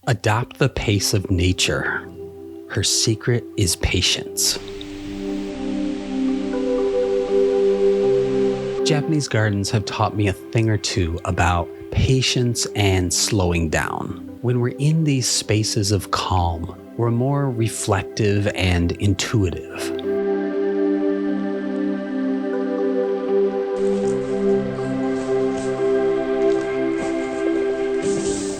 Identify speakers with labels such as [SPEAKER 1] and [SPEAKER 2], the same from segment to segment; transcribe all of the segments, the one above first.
[SPEAKER 1] Adopt the pace of nature. Her secret is patience. Japanese gardens have taught me a thing or two about patience and slowing down. When we're in these spaces of calm, we're more reflective and intuitive.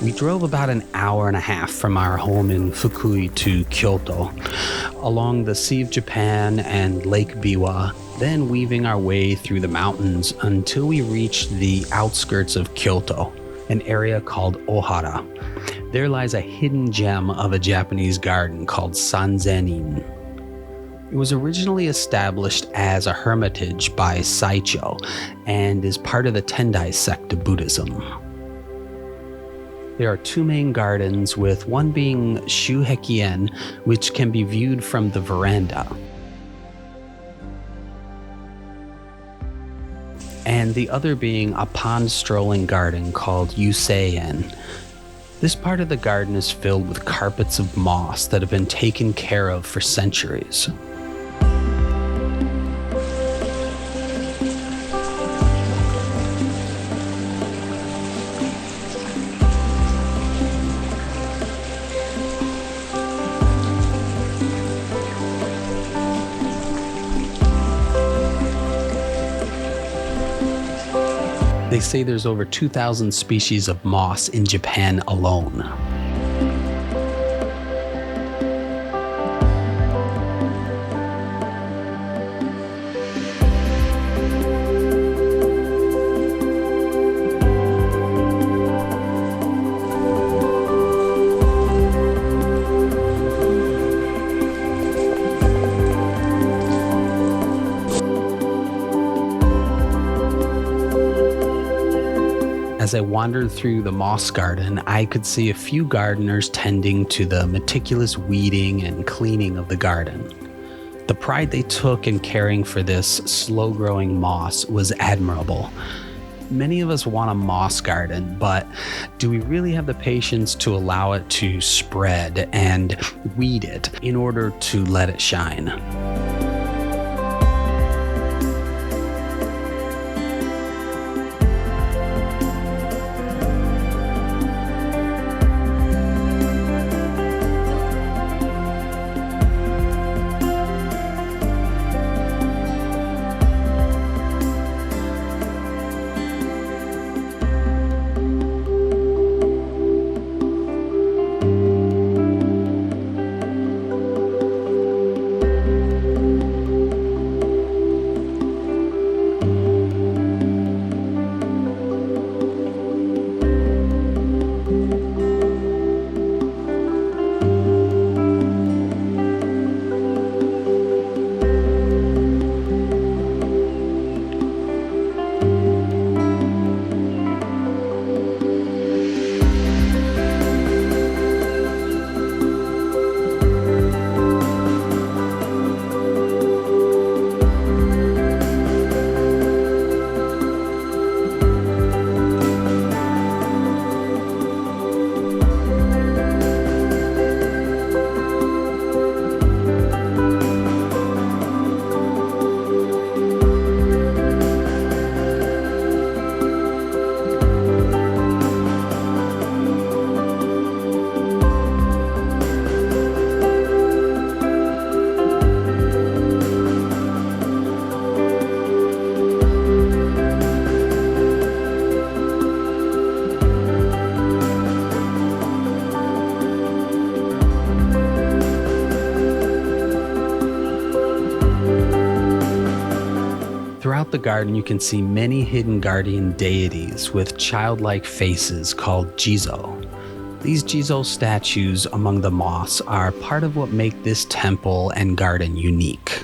[SPEAKER 1] We drove about an hour and a half from our home in Fukui to Kyoto, along the Sea of Japan and Lake Biwa, then weaving our way through the mountains until we reached the outskirts of Kyoto, an area called Ohara. There lies a hidden gem of a Japanese garden called Sanzenin. It was originally established as a hermitage by Saicho and is part of the Tendai sect of Buddhism. There are two main gardens, with one being Shuheki-en, which can be viewed from the veranda, and the other being a pond-strolling garden called Yusei-en. This part of the garden is filled with carpets of moss that have been taken care of for centuries. They say there's over 2,000 species of moss in Japan alone. As I wandered through the moss garden, I could see a few gardeners tending to the meticulous weeding and cleaning of the garden. The pride they took in caring for this slow-growing moss was admirable. Many of us want a moss garden, but do we really have the patience to allow it to spread and weed it in order to let it shine? Throughout the garden, you can see many hidden guardian deities with childlike faces called Jizo. These Jizo statues among the moss are part of what make this temple and garden unique.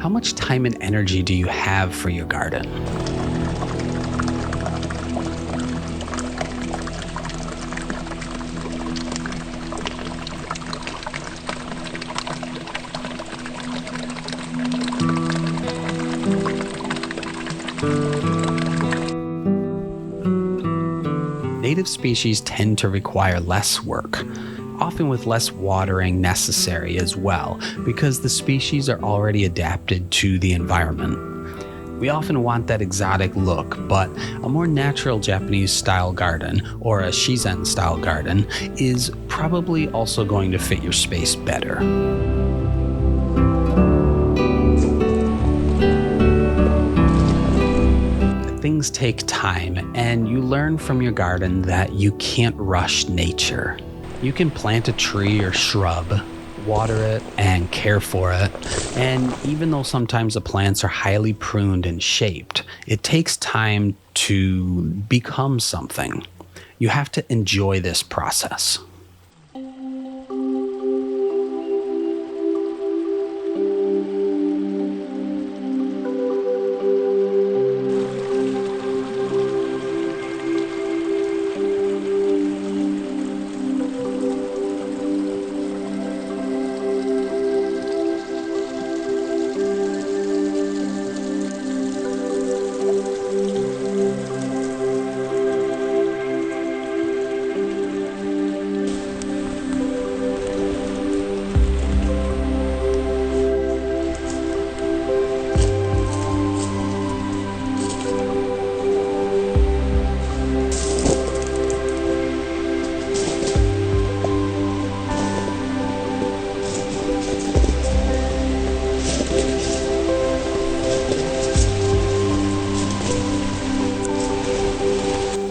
[SPEAKER 1] how much time and energy do you have for your garden? Native species tend to require less work, often with less watering necessary as well, because the species are already adapted to the environment. We often want that exotic look, but a more natural Japanese-style garden, or a Shizen-style garden, is probably also going to fit your space better. Things take time, and you learn from your garden that you can't rush nature. You can plant a tree or shrub, water it, and care for it, and even though sometimes the plants are highly pruned and shaped, it takes time to become something. You have to enjoy this process.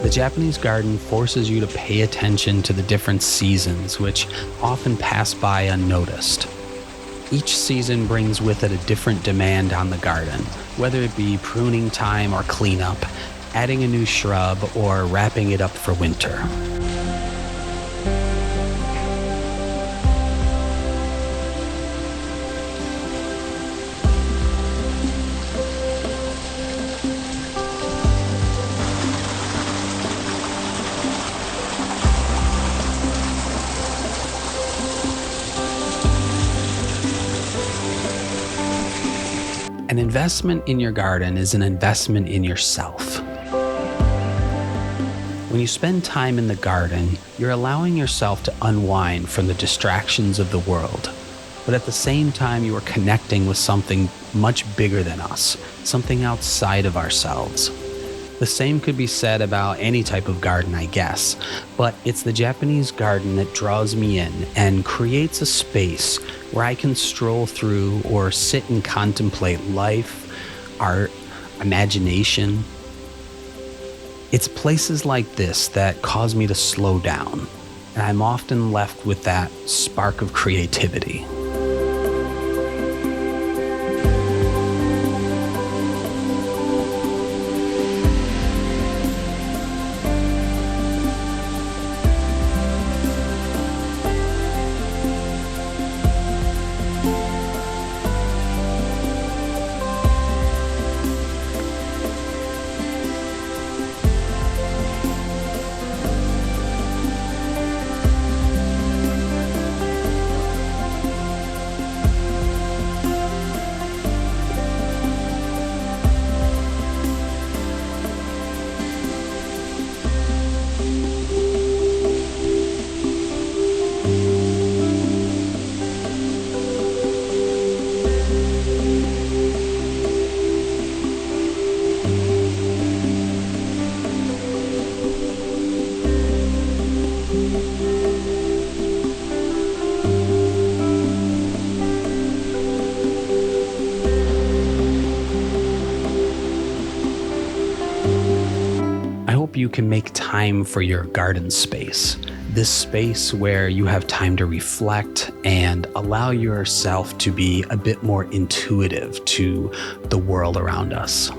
[SPEAKER 1] The Japanese garden forces you to pay attention to the different seasons, which often pass by unnoticed. Each season brings with it a different demand on the garden, whether it be pruning time or cleanup, adding a new shrub, or wrapping it up for winter. An investment in your garden is an investment in yourself. When you spend time in the garden, you're allowing yourself to unwind from the distractions of the world. But at the same time, you are connecting with something much bigger than us, something outside of ourselves. The same could be said about any type of garden, I guess, but it's the Japanese garden that draws me in and creates a space where I can stroll through or sit and contemplate life, art, imagination. It's places like this that cause me to slow down, and I'm often left with that spark of creativity. You can make time for your garden space. This space where you have time to reflect and allow yourself to be a bit more intuitive to the world around us.